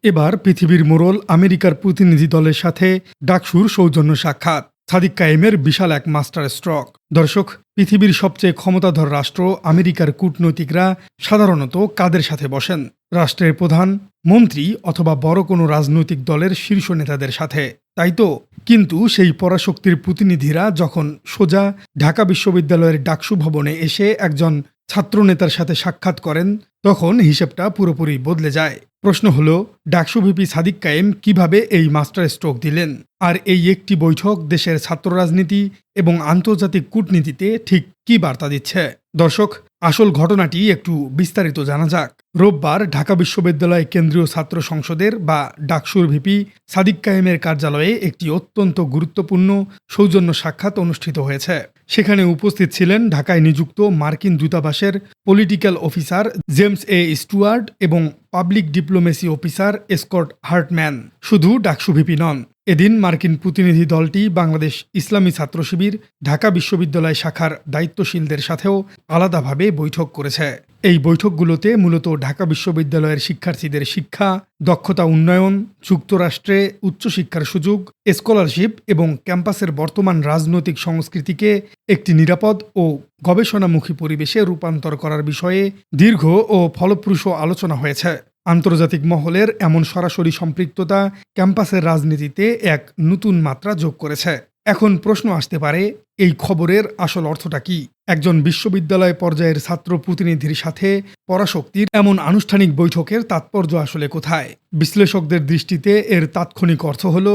এবার পৃথিবীর মোড়ল আমেরিকার প্রতিনিধি দলের সাথে ডাকসুর সৌজন্য সাক্ষাৎ। সাদিক কায়েমের বিশাল এক মাস্টার স্ট্রোক। দর্শক, পৃথিবীর সবচেয়ে ক্ষমতাধর রাষ্ট্র আমেরিকার কূটনৈতিকরা সাধারণত কাদের সাথে বসেন? রাষ্ট্রের প্রধান, মন্ত্রী অথবা বড় কোনো রাজনৈতিক দলের শীর্ষ নেতাদের সাথে, তাই তো? কিন্তু সেই পরাশক্তির প্রতিনিধিরা যখন সোজা ঢাকা বিশ্ববিদ্যালয়ের ডাকসু ভবনে এসে একজন ছাত্রনেতার সাথে সাক্ষাৎ করেন, তখন হিসেবটা পুরোপুরি বদলে যায়। প্রশ্ন হলো, ডাকসু ভিপি সাদিক কায়েম কিভাবে এই মাস্টার স্ট্রোক দিলেন? আর এই একটি বৈঠক দেশের ছাত্র রাজনীতি এবং আন্তর্জাতিক কূটনীতিতে ঠিক কী বার্তা দিচ্ছে? দর্শক, আসল ঘটনাটি একটু বিস্তারিত জানা যাক। রোববার ঢাকা বিশ্ববিদ্যালয় কেন্দ্রীয় ছাত্র সংসদের বা ডাকসুর ভিপি সাদিক কায়েমের কার্যালয়ে একটি অত্যন্ত গুরুত্বপূর্ণ সৌজন্য সাক্ষাৎ অনুষ্ঠিত হয়েছে। সেখানে উপস্থিত ছিলেন ঢাকায় নিযুক্ত মার্কিন দূতাবাসের পলিটিক্যাল অফিসার জেমস এ স্টুয়ার্ট এবং পাবলিক ডিপ্লোমেসি অফিসার স্কট হার্টম্যান। শুধু ডাকসু ভিপি নন, এদিন মার্কিন প্রতিনিধি দলটি বাংলাদেশ ইসলামী ছাত্র শিবির ঢাকা বিশ্ববিদ্যালয় শাখার দায়িত্বশীলদের সাথেও আলাদাভাবে বৈঠক করেছে। এই বৈঠকগুলোতে মূলত ঢাকা বিশ্ববিদ্যালয়ের শিক্ষার্থীদের শিক্ষা, দক্ষতা উন্নয়ন, যুক্তরাষ্ট্রে উচ্চশিক্ষার সুযোগ, স্কলারশিপ এবং ক্যাম্পাসের বর্তমান রাজনৈতিক সংস্কৃতিকে একটি নিরাপদ ও গবেষণামুখী পরিবেশে রূপান্তর করার বিষয়ে দীর্ঘ ও ফলপ্রসূ আলোচনা হয়েছে। আন্তর্জাতিক মহলের এমন সরাসরি সম্পৃক্ততা ক্যাম্পাসের রাজনীতিতে এক নতুন মাত্রা যোগ করেছে। এখন প্রশ্ন আসতে পারে, এই খবরের আসল অর্থটা কি? একজন বিশ্ববিদ্যালয় পর্যায়ের ছাত্র প্রতিনিধির সাথে পরাশক্তির এমন আনুষ্ঠানিক বৈঠকের তাৎপর্য আসলে কোথায়? বিশ্লেষকদের দৃষ্টিতে এর তাৎক্ষণিক অর্থ হল,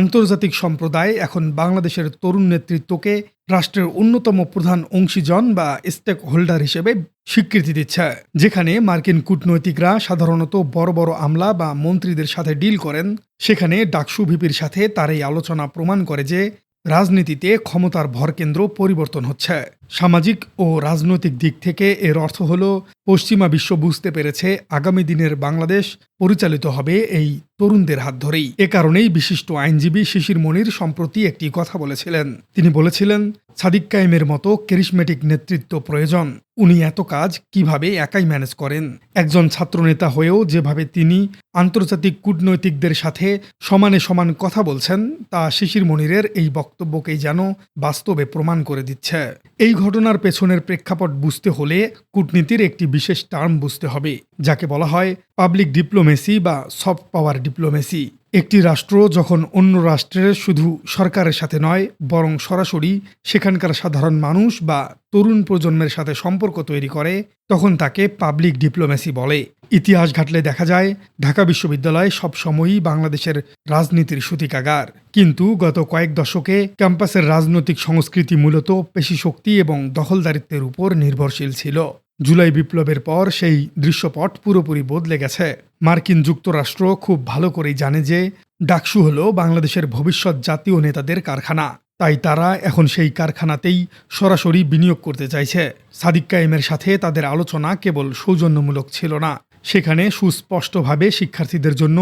আন্তর্জাতিক সম্প্রদায় এখন বাংলাদেশের তরুণ নেতৃত্বকে রাষ্ট্রের অন্যতম প্রধান অংশীজন বা স্টেক হোল্ডার হিসেবে স্বীকৃতি দিচ্ছে। যেখানে মার্কিন কূটনৈতিকরা সাধারণত বড় বড় আমলা বা মন্ত্রীদের সাথে ডিল করেন, সেখানে ডাকসু ভিপির সাথে তার এই আলোচনা প্রমাণ করে যে রাজনীতিতে ক্ষমতার ভরকেন্দ্র পরিবর্তন হচ্ছে। সামাজিক ও রাজনৈতিক দিক থেকে এর অর্থ হল, পশ্চিমা বিশ্ব বুঝতে পেরেছে আগামী দিনের বাংলাদেশ পরিচালিত হবে এই তরুণদের হাত ধরেই। এ কারণেই বিশিষ্ট আইনজীবী শিশির মনির সম্প্রতি একটি কথা বলেছিলেন। তিনি বলেছিলেন, সাদিক কায়েমের মতো ক্যারিসমেটিক নেতৃত্ব প্রয়োজন। উনি এত কাজ কিভাবে একাই ম্যানেজ করেন? একজন ছাত্রনেতা হয়েও যেভাবে তিনি আন্তর্জাতিক কূটনৈতিকদের সাথে সমানে সমান কথা বলছেন, তা শিশির মনিরের এই বক্তব্যকেই যেন বাস্তবে প্রমাণ করে দিচ্ছে। এই ঘটনার পেছনের প্রেক্ষাপট বুঝতে হলে কূটনীতির একটি বিশেষ টার্ম বুঝতে হবে, যাকে বলা হয় পাবলিক ডিপ্লোমেসি বা সফট পাওয়ার ডিপ্লোমেসি। একটি রাষ্ট্র যখন অন্য রাষ্ট্রের শুধু সরকারের সাথে নয়, বরং সরাসরি সেখানকার সাধারণ মানুষ বা তরুণ প্রজন্মের সাথে সম্পর্ক তৈরি করে, তখন তাকে পাবলিক ডিপ্লোমেসি বলে। ইতিহাস ঘাটলে দেখা যায়, ঢাকা বিশ্ববিদ্যালয় সবসময়ই বাংলাদেশের রাজনীতির সূতিকাগার। কিন্তু গত কয়েক দশকে ক্যাম্পাসের রাজনৈতিক সংস্কৃতি মূলত পেশিশক্তি এবং দখলদারিত্বের উপর নির্ভরশীল ছিল। জুলাই বিপ্লবের পর সেই দৃশ্যপট পুরোপুরি বদলে গেছে। মার্কিন যুক্তরাষ্ট্র খুব ভালো করেই জানে যে ডাকসু হল বাংলাদেশের ভবিষ্যৎ জাতীয় নেতাদের কারখানা। তাই তারা এখন সেই কারখানাতেই সরাসরি বিনিয়োগ করতে চাইছে। সাদিক কায়েমের সাথে তাদের আলোচনা কেবল সৌজন্যমূলক ছিল না, সেখানে সুস্পষ্টভাবে শিক্ষার্থীদের জন্য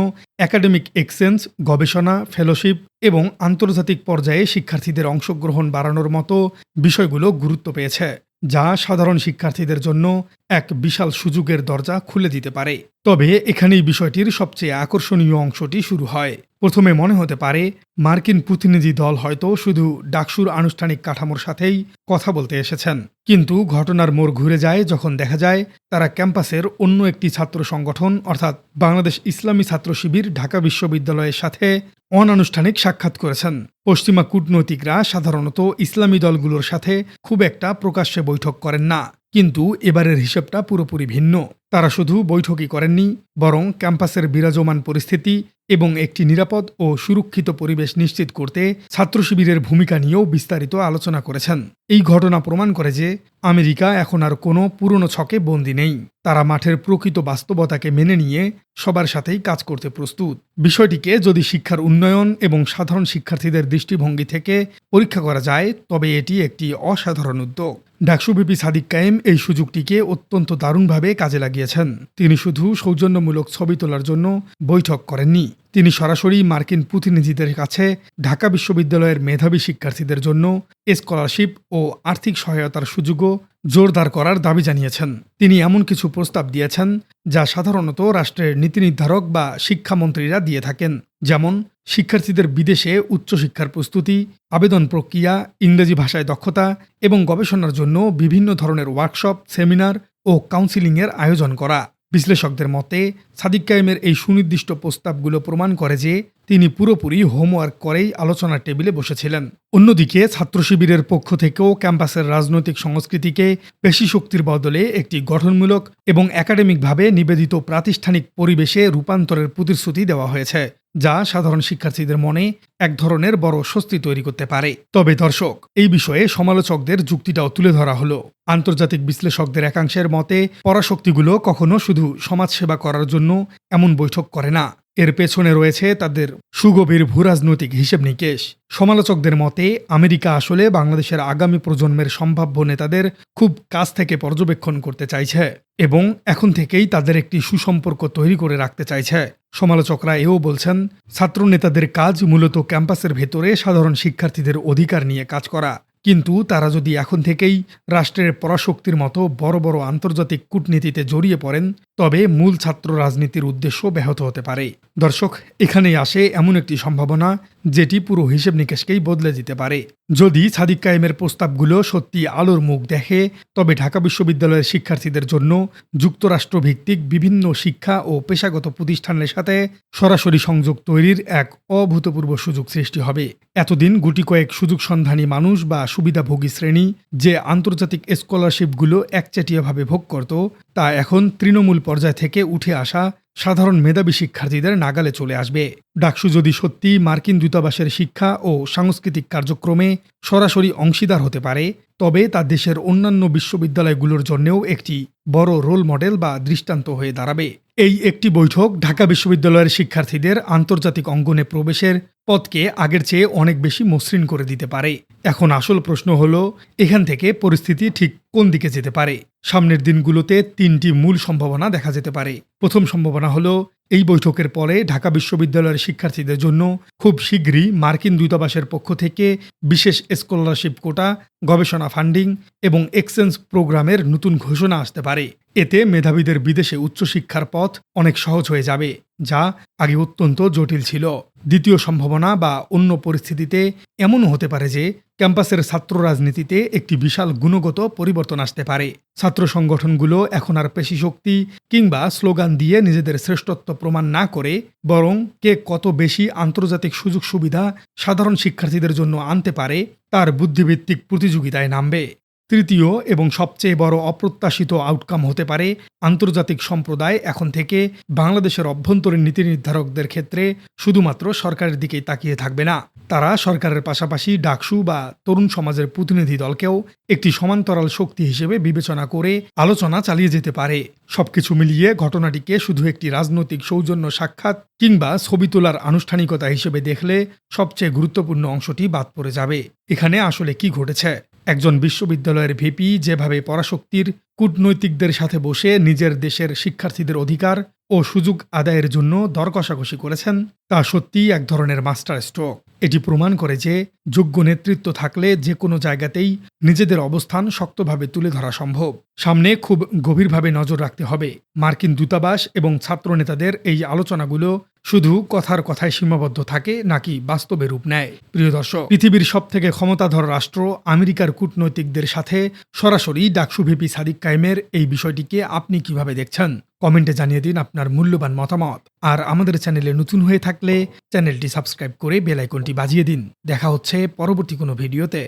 একাডেমিক এক্সচেঞ্জ, গবেষণা, ফেলোশিপ এবং আন্তর্জাতিক পর্যায়ে শিক্ষার্থীদের অংশগ্রহণ বাড়ানোর মতো বিষয়গুলো গুরুত্ব পেয়েছে, যা সাধারণ শিক্ষার্থীদের জন্য এক বিশাল সুযোগের দরজা খুলে দিতে পারে। তবে এখানেই বিষয়টির সবচেয়ে আকর্ষণীয় অংশটি শুরু হয়। প্রথমে মনে হতে পারে মার্কিন প্রতিনিধি দল হয়তো শুধু ডাকসুর আনুষ্ঠানিক কাঠামোর সাথেই কথা বলতে এসেছেন। কিন্তু ঘটনার মোড় ঘুরে যায় যখন দেখা যায় তারা ক্যাম্পাসের অন্য একটি ছাত্র সংগঠন অর্থাৎ বাংলাদেশ ইসলামী ছাত্র শিবির ঢাকা বিশ্ববিদ্যালয়ের সাথে অনানুষ্ঠানিক সাক্ষাৎ করেছেন। পশ্চিমা কূটনৈতিকরা সাধারণত ইসলামী দলগুলোর সাথে খুব একটা প্রকাশ্যে বৈঠক করেন না, কিন্তু এবারের হিসেবটা পুরোপুরি ভিন্ন। তারা শুধু বৈঠকই করেননি, বরং ক্যাম্পাসের বিরাজমান পরিস্থিতি এবং একটি নিরাপদ ও সুরক্ষিত পরিবেশ নিশ্চিত করতে ছাত্র শিবিরের ভূমিকা নিয়েও বিস্তারিত আলোচনা করেছেন। এই ঘটনা প্রমাণ করে যে আমেরিকা এখন আর কোনো পুরনো ছকে বন্দী নেই। তারা মাঠের প্রকৃত বাস্তবতাকে মেনে নিয়ে সবার সাথেই কাজ করতে প্রস্তুত। বিষয়টিকে যদি শিক্ষার উন্নয়ন এবং সাধারণ শিক্ষার্থীদের দৃষ্টিভঙ্গি থেকে পরীক্ষা করা যায়, তবে এটি একটি অসাধারণ উদ্যোগ। ডাকসু ভিপি সাদিক কায়েম এই সুযোগটিকে অত্যন্ত দারুণভাবে কাজে লাগিয়েছেন। তিনি শুধু সৌজন্যমূলক ছবি তোলার জন্য বৈঠক করেননি, তিনি সরাসরি মার্কিন প্রতিনিধিদের কাছে ঢাকা বিশ্ববিদ্যালয়ের মেধাবী শিক্ষার্থীদের জন্য স্কলারশিপ ও আর্থিক সহায়তার সুযোগও জোরদার করার দাবি জানিয়েছেন। তিনি এমন কিছু প্রস্তাব দিয়েছেন যা সাধারণত রাষ্ট্রের নীতি নির্ধারক বা শিক্ষামন্ত্রীরা দিয়ে থাকেন, যেমন শিক্ষার্থীদের বিদেশে উচ্চশিক্ষার প্রস্তুতি, আবেদন প্রক্রিয়া, ইংরেজি ভাষায় দক্ষতা এবং গবেষণার জন্য বিভিন্ন ধরনের ওয়ার্কশপ, সেমিনার ও কাউন্সিলিংয়ের আয়োজন করা। বিশ্লেষকদের মতে সাদিক কায়েমের এই সুনির্দিষ্ট প্রস্তাবগুলো প্রমাণ করে যে তিনি পুরোপুরি হোমওয়ার্ক করেই আলোচনার টেবিলে বসেছিলেন। অন্যদিকে ছাত্র শিবিরের পক্ষ থেকেও ক্যাম্পাসের রাজনৈতিক সংস্কৃতিকে পেশি শক্তির বদলে একটি গঠনমূলক এবং একাডেমিকভাবে নিবেদিত প্রাতিষ্ঠানিক পরিবেশে রূপান্তরের প্রতিশ্রুতি দেওয়া হয়েছে, যা সাধারণ শিক্ষার্থীদের মনে এক ধরনের বড় স্বস্তি তৈরি করতে পারে। তবে দর্শক, এই বিষয়ে সমালোচকদের যুক্তিটাও তুলে ধরা হলো। আন্তর্জাতিক বিশ্লেষকদের একাংশের মতে পরাশক্তিগুলো কখনো শুধু সমাজসেবা করার জন্য এমন বৈঠক করে না, এর পেছনে রয়েছে তাদের সুগভীর ভূরাজনৈতিক হিসেব নিকেশ। সমালোচকদের মতে আমেরিকা আসলে বাংলাদেশের আগামী প্রজন্মের সম্ভাব্য নেতাদের খুব কাছ থেকে পর্যবেক্ষণ করতে চাইছে এবং এখন থেকেই তাদের একটি সুসম্পর্ক তৈরি করে রাখতে চাইছে। সমালোচকরা এও বলছেন, ছাত্র নেতাদের কাজ মূলত ক্যাম্পাসের ভেতরে সাধারণ শিক্ষার্থীদের অধিকার নিয়ে কাজ করা, কিন্তু তারা যদি এখন থেকেই রাষ্ট্রের পরাশক্তির মতো বড় বড় আন্তর্জাতিক কূটনীতিতে জড়িয়ে পড়েন, তবে মূল ছাত্র রাজনীতির উদ্দেশ্য ব্যাহত হতে পারে। দর্শক, এখানেই আসে এমন একটি সম্ভাবনা যেটি পুরো হিসেব নিকেশকেই বদলে দিতে পারে। যদি সাদিক কায়েমের প্রস্তাবগুলো সত্যি আলোর মুখ দেখে, তবে ঢাকা বিশ্ববিদ্যালয়ের শিক্ষার্থীদের জন্য যুক্তরাষ্ট্রভিত্তিক বিভিন্ন শিক্ষা ও পেশাগত প্রতিষ্ঠানের সাথে সরাসরি সংযোগ তৈরির এক অভূতপূর্ব সুযোগ সৃষ্টি হবে। এতদিন গুটি কয়েক সুযোগ সন্ধানী মানুষ বা সুবিধাভোগী শ্রেণী যে আন্তর্জাতিক স্কলারশিপগুলো একচেটিয়াভাবে ভোগ করত, তা এখন তৃণমূল পর্যায় থেকে উঠে আসা সাধারণ মেধাবী শিক্ষার্থীদের নাগালে চলে আসবে। ডাকসু যদি সত্যি মার্কিন দূতাবাসের শিক্ষা ও সাংস্কৃতিক কার্যক্রমে সরাসরি অংশীদার হতে পারে, তবে তা দেশের অন্যান্য বিশ্ববিদ্যালয়গুলোর জন্যও একটি বড় রোল মডেল বা দৃষ্টান্ত হয়ে দাঁড়াবে। এই একটি বৈঠক ঢাকা বিশ্ববিদ্যালয়ের শিক্ষার্থীদের আন্তর্জাতিক অঙ্গনে প্রবেশের পথকে আগের চেয়ে অনেক বেশি মসৃণ করে দিতে পারে। এখন আসল প্রশ্ন হলো, এখান থেকে পরিস্থিতি ঠিক কোন দিকে যেতে পারে? সামনের দিনগুলোতে তিনটি মূল সম্ভাবনা দেখা যেতে পারে। প্রথম সম্ভাবনা হলো, এই বৈঠকের পরে ঢাকা বিশ্ববিদ্যালয়ের শিক্ষার্থীদের জন্য খুব শীঘ্রই মার্কিন দূতাবাসের পক্ষ থেকে বিশেষ স্কলারশিপ কোটা, গবেষণা ফান্ডিং এবং এক্সচেঞ্জ প্রোগ্রামের নতুন ঘোষণা আসতে পারে। এতে মেধাবীদের বিদেশে উচ্চশিক্ষার পথ অনেক সহজ হয়ে যাবে, যা আগে অত্যন্ত জটিল ছিল। দ্বিতীয় সম্ভাবনা বা অন্য পরিস্থিতিতে এমনও হতে পারে যে ক্যাম্পাসের ছাত্র রাজনীতিতে একটি বিশাল গুণগত পরিবর্তন আসতে পারে। ছাত্র সংগঠনগুলো এখন আর পেশি শক্তি কিংবা স্লোগান দিয়ে নিজেদের শ্রেষ্ঠত্ব প্রমাণ না করে, বরং কে কত বেশি আন্তর্জাতিক সুযোগ সুবিধা সাধারণ শিক্ষার্থীদের জন্য আনতে পারে তার বুদ্ধিভিত্তিক প্রতিযোগিতায় নামবে। তৃতীয় এবং সবচেয়ে বড় অপ্রত্যাশিত আউটকাম হতে পারে, আন্তর্জাতিক সম্প্রদায় এখন থেকে বাংলাদেশের অভ্যন্তরীণ নীতি নির্ধারকদের ক্ষেত্রে শুধুমাত্র সরকারের দিকেই তাকিয়ে থাকবে না। তারা সরকারের পাশাপাশি ডাকসু বা তরুণ সমাজের প্রতিনিধি দলকেও একটি সমান্তরাল শক্তি হিসেবে বিবেচনা করে আলোচনা চালিয়ে যেতে পারে। সবকিছু মিলিয়ে ঘটনাটিকে শুধু একটি রাজনৈতিক সৌজন্য সাক্ষাৎ কিংবা ছবি তোলার আনুষ্ঠানিকতা হিসেবে দেখলে সবচেয়ে গুরুত্বপূর্ণ অংশটি বাদ পড়ে যাবে। এখানে আসলে কি ঘটেছে? একজন বিশ্ববিদ্যালয়ের ভিপি যেভাবে পরাশক্তির কূটনৈতিকদের সাথে বসে নিজের দেশের শিক্ষার্থীদের অধিকার ও সুযোগ আদায়ের জন্য দর কষাকষি করেছেন, তা সত্যিই এক ধরনের মাস্টার স্ট্রোক। এটি প্রমাণ করে যে যোগ্য নেতৃত্ব থাকলে যে কোনো জায়গাতেই নিজেদের অবস্থান শক্তভাবে তুলে ধরা সম্ভব। সামনে খুব গভীরভাবে নজর রাখতে হবে মার্কিন দূতাবাস এবং ছাত্র নেতাদের এই আলোচনাগুলো শুধু কথার কথায় সীমাবদ্ধ থাকে নাকি বাস্তবে রূপ নেয়। প্রিয় দর্শক, পৃথিবীর সবথেকে ক্ষমতাধর রাষ্ট্র আমেরিকার কূটনৈতিকদের সাথে সরাসরি ডাকসু ভিপি সাদিক কায়েমের এই বিষয়টিকে আপনি কিভাবে দেখছেন? কমেন্টে জানিয়ে দিন আপনার মূল্যবান মতামত। আর আমাদের চ্যানেলে নতুন হয়ে থাকলে চ্যানেলটি সাবস্ক্রাইব করে বেল আইকনটি বাজিয়ে দিন। দেখা হচ্ছে পরবর্তী কোনো ভিডিওতে।